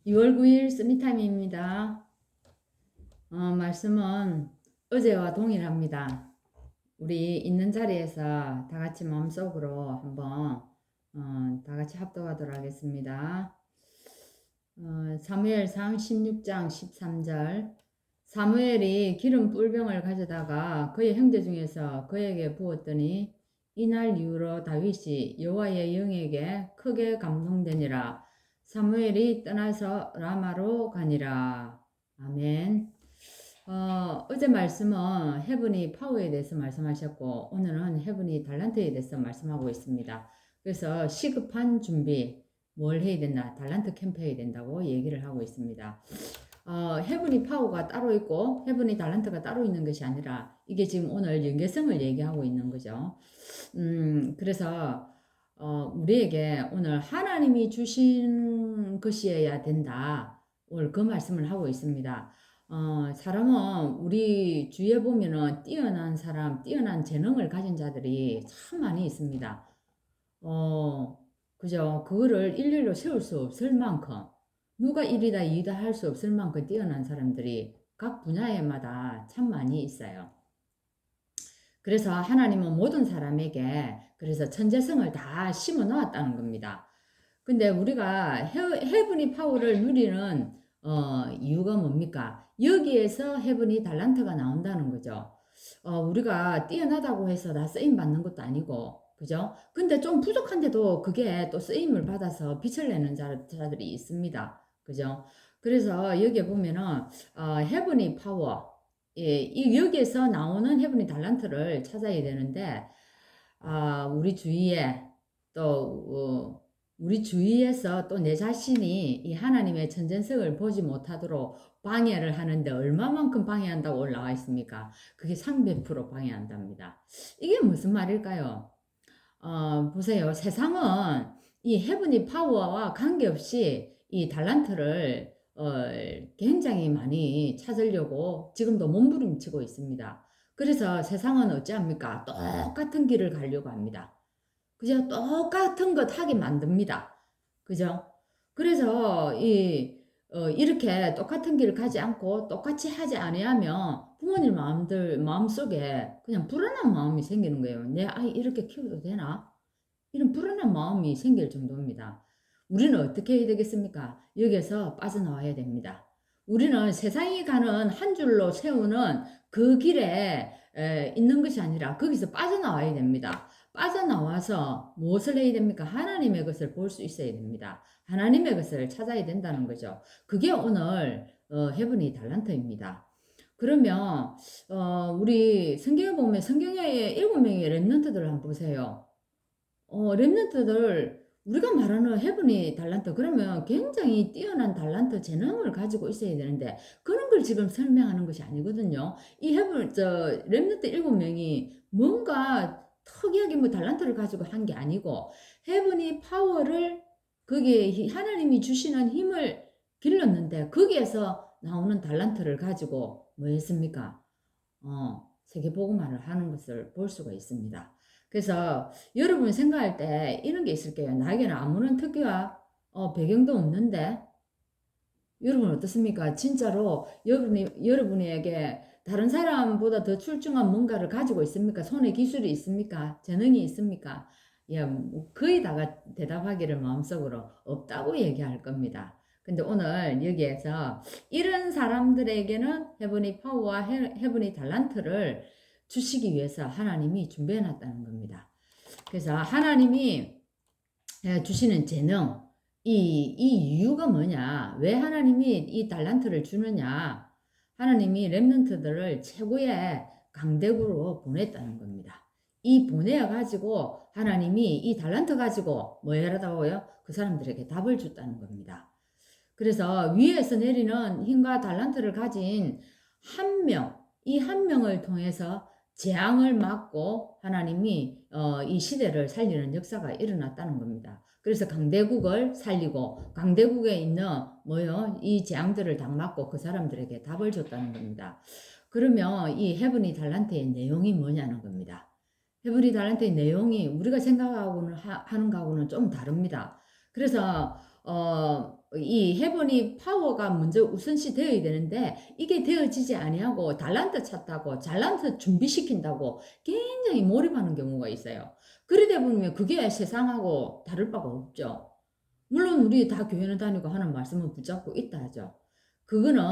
2월 9일 스미타임입니다. 말씀은 어제와 동일합니다. 우리 있는 자리에서 다 같이 마음속으로 한번 다 같이 합독하도록 하겠습니다. 사무엘상 16장 13절. 사무엘이 기름 뿔병을 가져다가 그의 형제 중에서 그에게 부었더니 이날 이후로 다윗이 여호와의 영에게 크게 감동되니라. 사무엘이 떠나서 라마로 가니라. 아멘. 어제 말씀은 헤브니 파워에 대해서 말씀하셨고 오늘은 헤브니 달란트에 대해서 말씀하고 있습니다. 그래서 시급한 준비, 뭘 해야 된다, 달란트 캠프 해야 된다고 얘기를 하고 있습니다. 헤브니 파워가 따로 있고 헤브니 달란트가 따로 있는 것이 아니라 이게 지금 오늘 연계성을 얘기하고 있는 거죠. 그래서 우리에게 오늘 하나님이 주신 것이어야 된다. 오늘 그 말씀을 하고 있습니다. 사람은 우리 주위에 보면은 뛰어난 사람, 뛰어난 재능을 가진 자들이 참 많이 있습니다. 그죠? 그거를 일일로 세울 수 없을 만큼, 누가 일이다 이다 할 수 없을 만큼 뛰어난 사람들이 각 분야에마다 참 많이 있어요. 그래서 하나님은 모든 사람에게 그래서 천재성을 다 심어 놓았다는 겁니다. 근데 우리가 헤븐이 파워를 누리는 이유가 뭡니까? 여기에서 헤븐이 달란트가 나온다는 거죠. 우리가 뛰어나다고 해서 다 쓰임 받는 것도 아니고, 그죠? 근데 좀 부족한데도 그게 또 쓰임을 받아서 빛을 내는 자들이 있습니다. 그죠? 그래서 여기에 보면은 헤븐이 파워, 예, 이 여기에서 나오는 헤븐이 달란트를 찾아야 되는데, 우리 주위에 또 우리 주위에서 또 내 자신이 이 하나님의 천전성을 보지 못하도록 방해를 하는데 얼마만큼 방해한다고 올라와 있습니까? 그게 300% 방해한답니다. 이게 무슨 말일까요? 보세요. 세상은 이 헤븐이 파워와 관계없이 이 달란트를 굉장히 많이 찾으려고 지금도 몸부림치고 있습니다. 그래서 세상은 어찌합니까? 똑같은 길을 가려고 합니다. 그죠? 똑같은 것 하게 만듭니다. 그죠? 그래서 이렇게 똑같은 길을 가지 않고 똑같이 하지 아니하면 부모님 마음속에 그냥 불안한 마음이 생기는 거예요. 내 아이 이렇게 키워도 되나? 이런 불안한 마음이 생길 정도입니다. 우리는 어떻게 해야 되겠습니까? 여기에서 빠져나와야 됩니다. 우리는 세상이 가는 한 줄로 세우는 그 길에 있는 것이 아니라 거기서 빠져나와야 됩니다. 빠져나와서 무엇을 해야 됩니까? 하나님의 것을 볼 수 있어야 됩니다. 하나님의 것을 찾아야 된다는 거죠. 그게 오늘 헤븐이 달란트입니다. 그러면 우리 성경에 보면 성경에 7명의 렘넌트들을 한번 보세요. 렘넌트들 우리가 말하는 헤븐이 달란트 그러면 굉장히 뛰어난 달란트 재능을 가지고 있어야 되는데 그런 걸 지금 설명하는 것이 아니거든요. 이 헤븐 저 렘넌트 7명이 뭔가 특이하게 뭐 달란트를 가지고 한 게 아니고 헤븐이 파워를 거기에 하나님이 주시는 힘을 길렀는데 거기에서 나오는 달란트를 가지고 뭐 했습니까? 세계복음화를 하는 것을 볼 수가 있습니다. 그래서 여러분 생각할 때 이런 게 있을 거예요. 나에게는 아무런 특기와 배경도 없는데 여러분 어떻습니까? 진짜로 여러분에게 다른 사람보다 더 출중한 뭔가를 가지고 있습니까? 손에 기술이 있습니까? 재능이 있습니까? 예, 뭐 거의 다가 대답하기를 마음속으로 없다고 얘기할 겁니다. 근데 오늘 여기에서 이런 사람들에게는 헤븐이 파워와 헤븐이 달란트를 주시기 위해서 하나님이 준비해 놨다는 겁니다. 그래서 하나님이 주시는 재능, 이 이유가 뭐냐? 왜 하나님이 이 달란트를 주느냐? 하나님이 렘넌트들을 최고의 강대국으로 보냈다는 겁니다. 이 보내가지고 하나님이 이 달란트 가지고 뭐 해라다고요? 그 사람들에게 답을 줬다는 겁니다. 그래서 위에서 내리는 힘과 달란트를 가진 한 명, 이 한 명을 통해서 재앙을 막고 하나님이 이 시대를 살리는 역사가 일어났다는 겁니다. 그래서 강대국을 살리고 강대국에 있는 뭐요? 이 재앙들을 다 막고 그 사람들에게 답을 줬다는 겁니다. 그러면 이 헤븐이 달란트의 내용이 뭐냐는 겁니다. 헤븐이 달란트의 내용이 우리가 생각하고는 하는 거하고는 좀 다릅니다. 그래서 이 헤븐이 파워가 먼저 우선시 되어야 되는데 이게 되어지지 아니하고 달란트 찾다고 달란트 준비시킨다고 굉장히 몰입하는 경우가 있어요. 그러다 보면 그게 세상하고 다를 바가 없죠. 물론 우리 다 교회는 다니고 하는 말씀을 붙잡고 있다 하죠. 그거는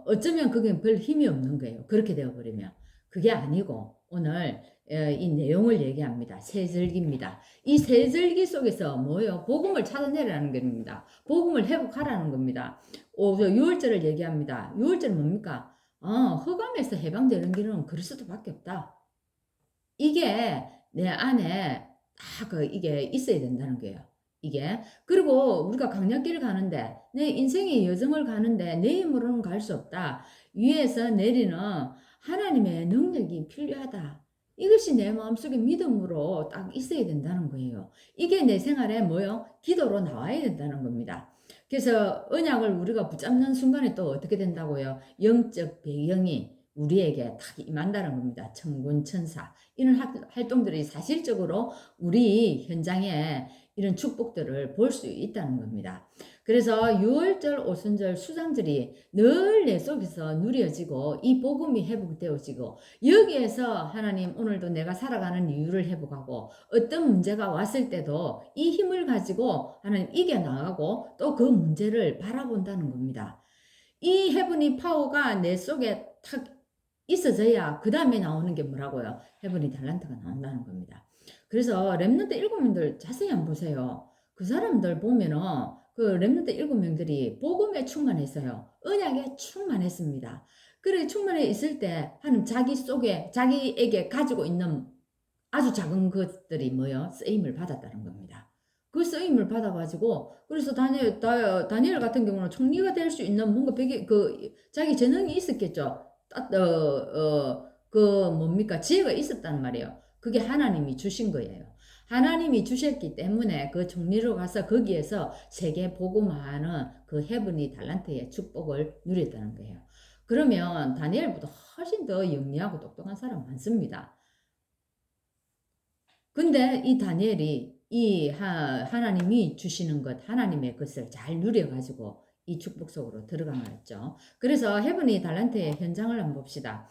어쩌면 그게 별 힘이 없는 거예요. 그렇게 되어버리면. 그게 아니고 오늘 이 내용을 얘기합니다. 세절기입니다. 이 세절기 속에서 뭐요? 복음을 찾아내라는 겁니다. 복음을 회복하라는 겁니다. 6월절을 얘기합니다. 6월절은 뭡니까? 흑암에서 해방되는 길은 그리스도밖에 없다. 이게 내 안에 다 이게 있어야 된다는 거예요. 이게. 그리고 우리가 강약길을 가는데, 내 인생의 여정을 가는데 내 힘으로는 갈 수 없다. 위에서 내리는 하나님의 능력이 필요하다. 이것이 내 마음속에 믿음으로 딱 있어야 된다는 거예요. 이게 내 생활에 뭐요? 기도로 나와야 된다는 겁니다. 그래서 언약을 우리가 붙잡는 순간에 또 어떻게 된다고요? 영적 배경이 우리에게 딱 임한다는 겁니다. 천군 천사. 이런 활동들이 사실적으로 우리 현장에 이런 축복들을 볼 수 있다는 겁니다. 그래서 6월절, 오순절, 수장절이 늘 내 속에서 누려지고 이 복음이 회복되어지고 여기에서 하나님 오늘도 내가 살아가는 이유를 회복하고 어떤 문제가 왔을 때도 이 힘을 가지고 하나님 이겨나가고 또 그 문제를 바라본다는 겁니다. 이 헤븐이 파워가 내 속에 탁 있어져야 그 다음에 나오는 게 뭐라고요? 헤븐이 달란트가 나온다는 겁니다. 그래서 렘넌트 7명들 자세히 한번 보세요. 그 사람들 보면은 그 렘넌트 7명들이 복음에 충만했어요. 언약에 충만했습니다. 그래 충만해 있을 때 하는 자기 속에 자기에게 가지고 있는 아주 작은 것들이 뭐요? 쓰임을 받았다는 겁니다. 그 쓰임을 받아가지고 그래서 다니엘 같은 경우는 총리가 될 수 있는 뭔가 자기 재능이 있었겠죠. 그 뭡니까? 지혜가 있었단 말이에요. 그게 하나님이 주신 거예요. 하나님이 주셨기 때문에 그 총리로 가서 거기에서 세계 복음화하는 그 헤븐이 달란트의 축복을 누렸다는 거예요. 그러면 다니엘보다 훨씬 더 영리하고 똑똑한 사람 많습니다. 근데 이 다니엘이 하나님이 주시는 것, 하나님의 것을 잘 누려가지고 이 축복 속으로 들어간 거였죠. 그래서 헤븐이 달란트의 현장을 한번 봅시다.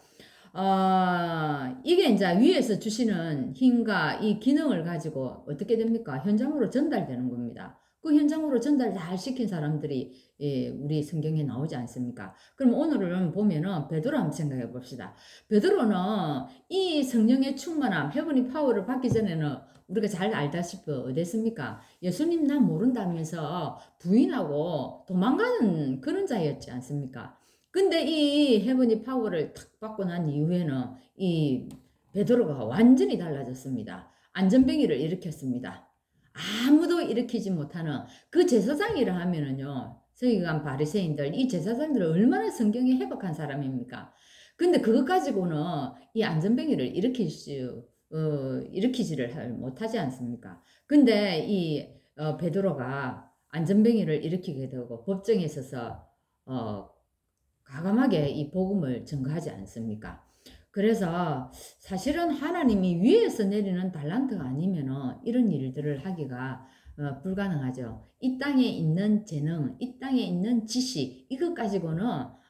이게 이제 위에서 주시는 힘과 이 기능을 가지고 어떻게 됩니까? 현장으로 전달되는 겁니다. 그 현장으로 전달 잘 시킨 사람들이 우리 성경에 나오지 않습니까? 그럼 오늘은 보면은 베드로 한번 생각해 봅시다. 베드로는 이 성령의 충만함, 헤븐이 파워를 받기 전에는 우리가 잘 알다시피 어땠습니까? 예수님 나 모른다면서 부인하고 도망가는 그런 자였지 않습니까? 근데 이 헤븐이 파워를 탁 받고 난 이후에는 이 베드로가 완전히 달라졌습니다. 안전뱅이를 일으켰습니다. 아무도 일으키지 못하는 그 제사장이라 하면은요. 서기관 바리새인들 이 제사장들은 얼마나 성경에 해박한 사람입니까? 근데 그것 가지고는 이 안전뱅이를 일으키지를 못하지 않습니까? 근데 이 베드로가 안전뱅이를 일으키게 되고 법정에 있어서 과감하게 이 복음을 전가하지 않습니까? 그래서 사실은 하나님이 위에서 내리는 달란트가 아니면은 이런 일들을 하기가 불가능하죠. 이 땅에 있는 재능, 이 땅에 있는 지식, 이것 가지고는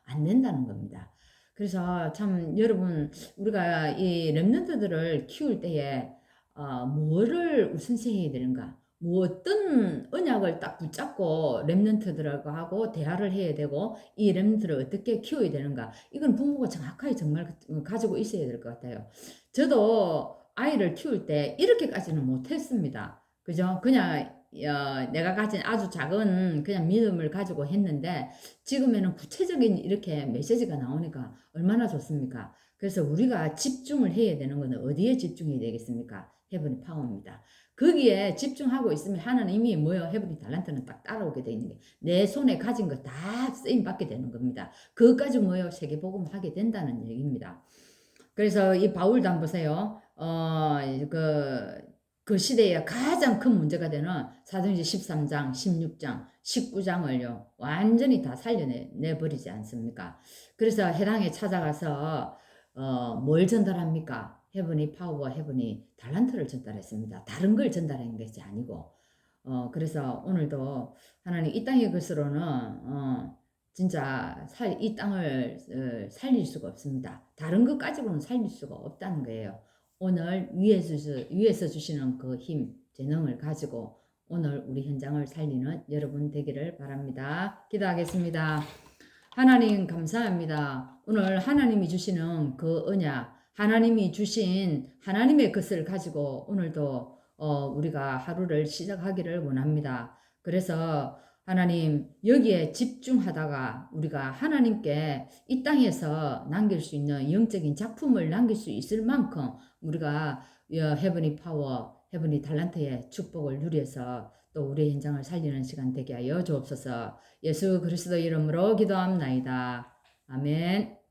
안 된다는 겁니다. 그래서 참 여러분 우리가 이 렘넌트들을 키울 때에 뭐를 우선시해야 되는가? 뭐 어떤 언약을 딱 붙잡고 렘넌트들하고 하고 대화를 해야 되고 이 렘넌트를 어떻게 키워야 되는가? 이건 부모가 정확하게 정말 가지고 있어야 될 것 같아요. 저도 아이를 키울 때 이렇게까지는 못했습니다. 그죠? 그냥 내가 가진 아주 작은 그냥 믿음을 가지고 했는데 지금에는 구체적인 이렇게 메시지가 나오니까 얼마나 좋습니까? 그래서 우리가 집중을 해야 되는 것은 어디에 집중해야 되겠습니까? 헤븐이 파워입니다. 거기에 집중하고 있으면 하나님이 뭐요? 헤븐이 달란트는 딱 따라오게 돼 있는 게 내 손에 가진 거 다 쓰임 받게 되는 겁니다. 그것까지 뭐요? 세계복음 하게 된다는 얘기입니다. 그래서 이 바울도 한번 보세요. 그 시대에 가장 큰 문제가 되는 사도행전 13장, 16장, 19장을요, 완전히 다 살려내버리지 않습니까? 그래서 해당에 찾아가서, 뭘 전달합니까? 헤븐이 파워와 헤븐이 달란트를 전달했습니다. 다른 걸 전달한 것이 아니고, 그래서 오늘도 하나님 이 땅의 것으로는 진짜 이 땅을 살릴 수가 없습니다. 다른 것 가지고는 살릴 수가 없다는 거예요. 오늘 위에서 주시는 그 힘, 재능을 가지고 오늘 우리 현장을 살리는 여러분 되기를 바랍니다. 기도하겠습니다. 하나님 감사합니다. 오늘 하나님이 주시는 그 언약, 하나님이 주신 하나님의 것을 가지고 오늘도 우리가 하루를 시작하기를 원합니다. 그래서 하나님 여기에 집중하다가 우리가 하나님께 이 땅에서 남길 수 있는 영적인 작품을 남길 수 있을 만큼 우리가 헤브니 파워, 헤브니 달란트의 축복을 누려서 또 우리 현장을 살리는 시간 되게 하여 주옵소서. 예수 그리스도 이름으로 기도합나이다. 아멘.